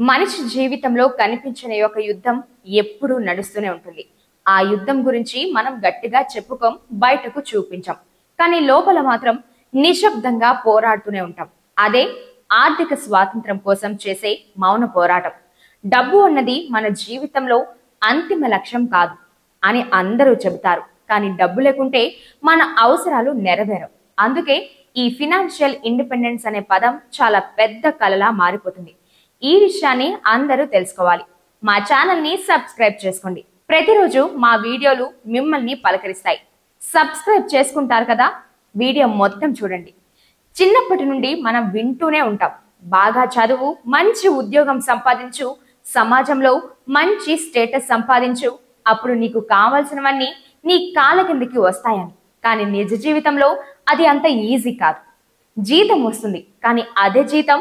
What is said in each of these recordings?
మనిషి జీవితంలో కనిపించని ఒక యుద్ధం ఎప్పుడూ నడుస్తూనే ఉంటుంది. ఆ యుద్ధం గురించి మనం గట్టిగా చెప్పుకోం, బయటకు చూపించాం. కానీ లోపల మాత్రం నిశ్శబ్దంగా పోరాడుతూనే ఉంటాం. అదే ఆర్థిక స్వాతంత్రం కోసం చేసే మౌన పోరాటం. డబ్బు అన్నది మన జీవితంలో అంతిమ లక్ష్యం కాదు అని అందరూ చెబుతారు. కానీ డబ్బు లేకుంటే మన అవసరాలు నెరవేరవు. అందుకే ఈ ఫినాన్షియల్ ఇండిపెండెన్స్ అనే పదం చాలా పెద్ద కలలా మారిపోతుంది. ఈ విషయాన్ని అందరూ తెలుసుకోవాలి. మా ఛానల్ ని సబ్స్క్రైబ్ చేసుకోండి. ప్రతిరోజు మా వీడియోలు మిమ్మల్ని పలకరిస్తాయి. సబ్స్క్రైబ్ చేసుకుంటారు కదా? వీడియో మొత్తం చూడండి. చిన్నప్పటి నుండి మనం వింటూనే ఉంటాం, బాగా చదువు, మంచి ఉద్యోగం సంపాదించు, సమాజంలో మంచి స్టేటస్ సంపాదించు, అప్పుడు నీకు కావాల్సినవన్నీ నీ కాళ్ళ కిందకి వస్తాయని. కానీ నిజ జీవితంలో అది అంత ఈజీ కాదు. జీతం వస్తుంది, కానీ అదే జీతం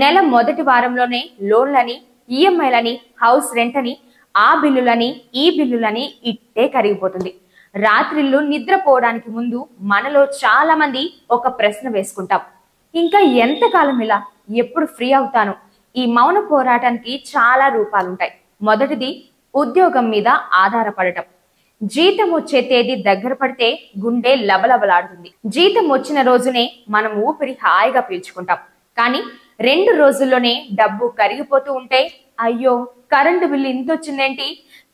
నెల మొదటి వారంలోనే లోన్లని, ఈఎంఐలని, హౌస్ రెంట్ అని, ఆ బిల్లులని, ఈ బిల్లులని ఇట్టే కరిగిపోతుంది. రాత్రిళ్ళు నిద్రపోవడానికి ముందు మనలో చాలా మంది ఒక ప్రశ్న వేసుకుంటాం, ఇంకా ఎంతకాలం ఇలా, ఎప్పుడు ఫ్రీ అవుతాను? ఈ మౌన పోరాటానికి చాలా రూపాలుంటాయి. మొదటిది ఉద్యోగం మీద ఆధారపడటం. జీతం వచ్చే తేదీ దగ్గర పడితే గుండె లబలబలాడుతుంది. జీతం వచ్చిన రోజునే మనం ఊపిరి హాయిగా పీల్చుకుంటాం. కానీ 2 రోజుల్లోనే డబ్బు కరిగిపోతూ ఉంటే, అయ్యో కరెంటు బిల్లు ఇంత వచ్చిందేంటి,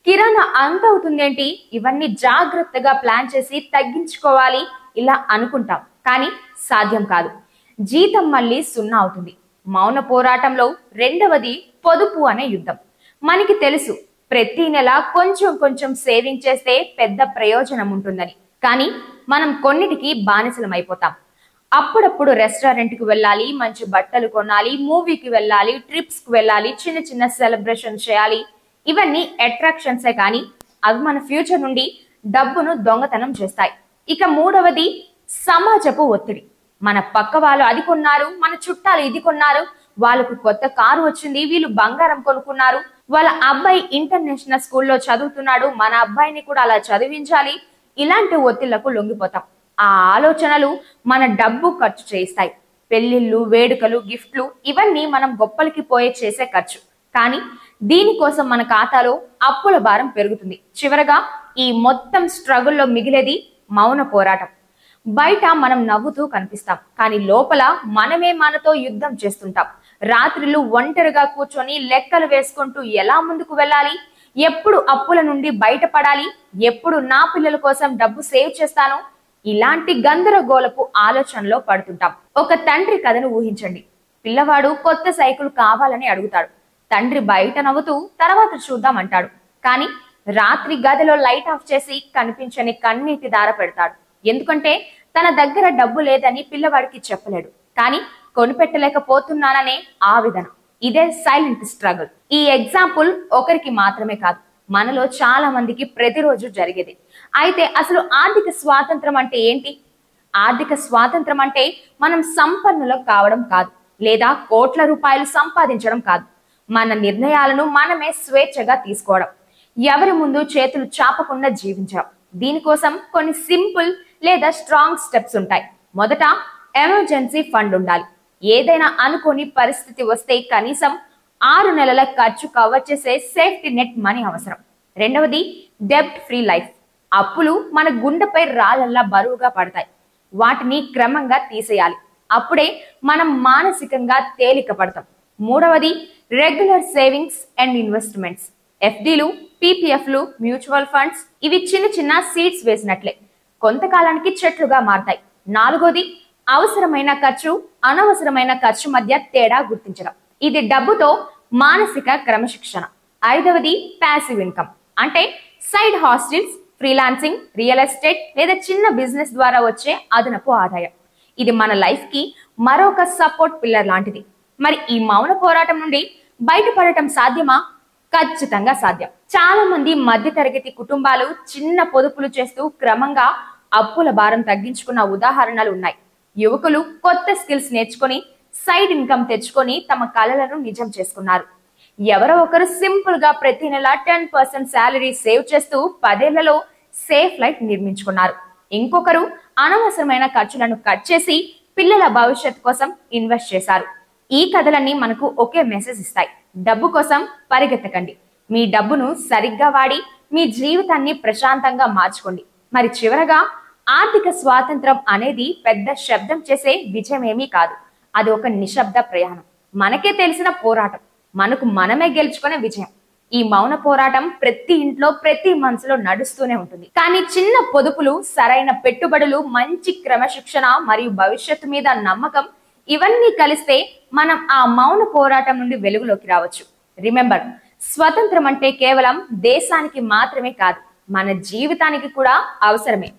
కిరాణా అంత అవుతుందేంటి, ఇవన్నీ జాగ్రత్తగా ప్లాన్ చేసి తగ్గించుకోవాలి ఇలా అనుకుంటాం. కానీ సాధ్యం కాదు. జీతం మళ్ళీ 0 అవుతుంది. మౌన పోరాటంలో రెండవది పొదుపు అనే యుద్ధం. మనకి తెలుసు ప్రతి నెల కొంచెం కొంచెం సేవింగ్ చేస్తే పెద్ద ప్రయోజనం ఉంటుందని. కానీ మనం కొన్నిటికి బానిసలం అయిపోతాం. అప్పుడప్పుడు రెస్టారెంట్కి వెళ్ళాలి, మంచి బట్టలు కొనాలి, మూవీకి వెళ్ళాలి, ట్రిప్స్ కి వెళ్ళాలి, చిన్న చిన్న సెలబ్రేషన్ చేయాలి. ఇవన్నీ అట్రాక్షన్సే, కానీ అవి మన ఫ్యూచర్ నుండి డబ్బును దొంగతనం చేస్తాయి. ఇక మూడవది సమాజపు ఒత్తిడి. మన పక్క వాళ్ళు అది కొన్నారు, మన చుట్టాలు ఇది కొన్నారు, వాళ్ళకు కొత్త కారు వచ్చింది, వీళ్ళు బంగారం కొనుక్కున్నారు, వాళ్ళ అబ్బాయి ఇంటర్నేషనల్ స్కూల్లో చదువుతున్నాడు, మన అబ్బాయిని కూడా అలా చదివించాలి. ఇలాంటి ఒత్తిళ్లకు లొంగిపోతాం. ఆ ఆలోచనలు మన డబ్బు ఖర్చు చేయిస్తాయి. పెళ్లిళ్ళు, వేడుకలు, గిఫ్ట్లు, ఇవన్నీ మనం గొప్పలకి పోయే చేసే ఖర్చు. కానీ దీనికోసం మన ఖాతాలో అప్పుల భారం పెరుగుతుంది. చివరగా ఈ మొత్తం స్ట్రగుల్లో మిగిలేది మౌన పోరాటం. బయట మనం నవ్వుతూ కనిపిస్తాం, కానీ లోపల మనమే మనతో యుద్ధం చేస్తుంటాం. రాత్రిళ్ళు ఒంటరిగా కూర్చొని లెక్కలు వేసుకుంటూ ఎలా ముందుకు వెళ్ళాలి, ఎప్పుడు అప్పుల నుండి బయటపడాలి, ఎప్పుడు నా పిల్లల కోసం డబ్బు సేవ్ చేస్తాను, ఇలాంటి గందరగోళపు ఆలోచనలో పడుతుంటాం. ఒక తండ్రి కథను ఊహించండి. పిల్లవాడు కొత్త సైకిల్ కావాలని అడుగుతాడు. తండ్రి బయట నవ్వుతూ తర్వాత చూద్దాం అంటాడు. కానీ రాత్రి గదిలో లైట్ ఆఫ్ చేసి కనిపించని కన్నీటి దార పెడతాడు. ఎందుకంటే తన దగ్గర డబ్బు లేదని పిల్లవాడికి చెప్పలేడు, కానీ కొనిపెట్టలేకపోతున్నాననే ఆవేదన. ఇదే సైలెంట్ స్ట్రగుల్. ఈ ఎగ్జాంపుల్ ఒకరికి మాత్రమే కాదు, మనలో చాలా మందికి ప్రతిరోజు జరిగేది. అయితే అసలు ఆర్థిక స్వాతంత్రం అంటే ఏంటి? ఆర్థిక స్వాతంత్రం అంటే మనం సంపన్నులం కావడం కాదు, లేదా కోట్ల రూపాయలు సంపాదించడం కాదు. మన నిర్ణయాలను మనమే స్వేచ్ఛగా తీసుకోవడం, ఎవరి ముందు చేతులు చాపకుండా జీవించడం. దీనికోసం కొన్ని సింపుల్ లేదా స్ట్రాంగ్ స్టెప్స్ ఉంటాయి. మొదట ఎమర్జెన్సీ ఫండ్ ఉండాలి. ఏదైనా అనుకోని పరిస్థితి వస్తే కనీసం 6 నెలల ఖర్చు కవర్ చేసే సేఫ్టీ నెట్ మనీ అవసరం. రెండవది డెబ్ట్ ఫ్రీ లైఫ్. అప్పులు మన గుండెపై రాళ్ళల్లా బరువుగా పడతాయి. వాటిని క్రమంగా తీసేయాలి. అప్పుడే మనం మానసికంగా తేలిక పడతాం. మూడవది రెగ్యులర్ సేవింగ్స్ అండ్ ఇన్వెస్ట్మెంట్స్. ఎఫ్డీలు, పీపీఎఫ్లు, మ్యూచువల్ ఫండ్స్, ఇవి చిన్న చిన్న సీడ్స్ వేసినట్లే కొంతకాలానికి చెట్లుగా మారతాయి. నాలుగోది అవసరమైన ఖర్చు, అనవసరమైన ఖర్చు మధ్య తేడా గుర్తించడం. ఇది డబ్బుతో మానసిక క్రమశిక్షణ. ఐదవది ప్యాసివ్ ఇన్కమ్, అంటే సైడ్ హాస్టిల్స్, ఫ్రీలాన్సింగ్, రియల్ ఎస్టేట్ లేదా చిన్న బిజినెస్ ద్వారా వచ్చే అదనపు ఆదాయం. ఇది మన లైఫ్ కి మరొక సపోర్ట్ పిల్లర్ లాంటిది. మరి ఈ మౌన పోరాటం నుండి బయటపడటం సాధ్యమా? ఖచ్చితంగా సాధ్యం. చాలా మంది మధ్యతరగతి కుటుంబాలు చిన్న పొదుపులు చేస్తూ క్రమంగా అప్పుల భారం తగ్గించుకున్న ఉదాహరణలు ఉన్నాయి. యువకులు కొత్త స్కిల్స్ నేర్చుకొని సైడ్ ఇన్కమ్ తెచ్చుకొని తమ కలలను నిజం చేసుకున్నారు. ఎవరో ఒకరు సింపుల్ గా ప్రతి నెల 10% శాలరీ సేవ్ చేస్తూ 10 ఏళ్లలో సేఫ్ లైఫ్ నిర్మించుకున్నారు. ఇంకొకరు అనవసరమైన ఖర్చులను కట్ చేసి పిల్లల భవిష్యత్తు కోసం ఇన్వెస్ట్ చేశారు. ఈ కథలన్నీ మనకు ఒకే మెసేజ్ ఇస్తాయి. డబ్బు కోసం పరిగెత్తకండి. మీ డబ్బును సరిగ్గా వాడి మీ జీవితాన్ని ప్రశాంతంగా మార్చుకోండి. మరి చివరగా, ఆర్థిక స్వాతంత్రం అనేది పెద్ద శబ్దం చేసే విజయమేమీ కాదు. అది ఒక నిశ్శబ్ద ప్రయాణం, మనకే తెలిసిన పోరాటం, మనకు మనమే గెలుచుకునే విజయం. ఈ మౌన పోరాటం ప్రతి ఇంట్లో, ప్రతి మనసులో నడుస్తూనే ఉంటుంది. కానీ చిన్న పొదుపులు, సరైన పెట్టుబడులు, మంచి క్రమశిక్షణ మరియు భవిష్యత్తు మీద నమ్మకం, ఇవన్నీ కలిస్తే మనం ఆ మౌన పోరాటం నుండి వెలుగులోకి రావచ్చు. రిమెంబర్, స్వతంత్రం అంటే కేవలం దేశానికి మాత్రమే కాదు, మన జీవితానికి కూడా అవసరమే.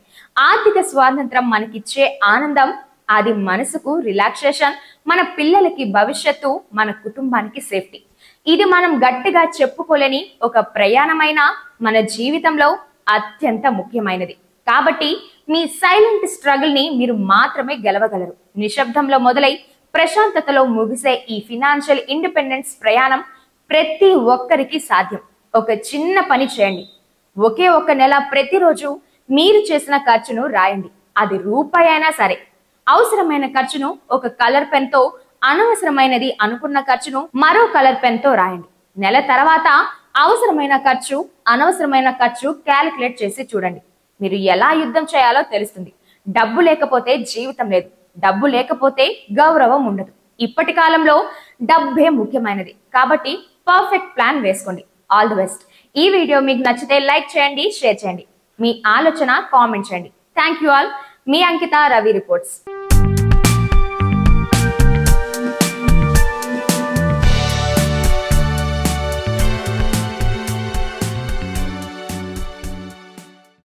ఆర్థిక స్వాతంత్రం మనకిచ్చే ఆనందం, అది మనసుకు రిలాక్సేషన్, మన పిల్లలకి భవిష్యత్తు, మన కుటుంబానికి సేఫ్టీ. ఇది మనం గట్టిగా చెప్పుకోలేని ఒక ప్రయాణమైన మన జీవితంలో అత్యంత ముఖ్యమైనది. కాబట్టి మీ సైలెంట్ స్ట్రగుల్ ని మీరు మాత్రమే గెలవగలరు. నిశ్శబ్దంలో మొదలై ప్రశాంతతలో ముగిసే ఈ ఫినాన్షియల్ ఇండిపెండెన్స్ ప్రయాణం ప్రతి ఒక్కరికి సాధ్యం. ఒక చిన్న పని చేయండి. ఒకే ఒక నెల ప్రతిరోజు మీరు చేసిన ఖర్చును రాయండి. అది రూపాయి అయినా సరే. అవసరమైన ఖర్చును ఒక కలర్ పెన్ తో, అనవసరమైనది అనుకున్న ఖర్చును మరో కలర్ పెన్ తో రాయండి. నెల తర్వాత అవసరమైన ఖర్చు, అనవసరమైన ఖర్చు క్యాలిక్యులేట్ చేసి చూడండి. మీరు ఎలా యుద్ధం చేయాలో తెలుస్తుంది. డబ్బు లేకపోతే జీవితం లేదు, డబ్బు లేకపోతే గౌరవం ఉండదు. ఇప్పటి కాలంలో డబ్బే ముఖ్యమైనది. కాబట్టి పర్ఫెక్ట్ ప్లాన్ వేసుకోండి. All the best. ఈ వీడియో మీకు నచ్చితే లైక్ చేయండి, షేర్ చేయండి. మీ ఆలోచన కామెంట్ చేయండి. Thank you all. Me Ankita, Ravi reports.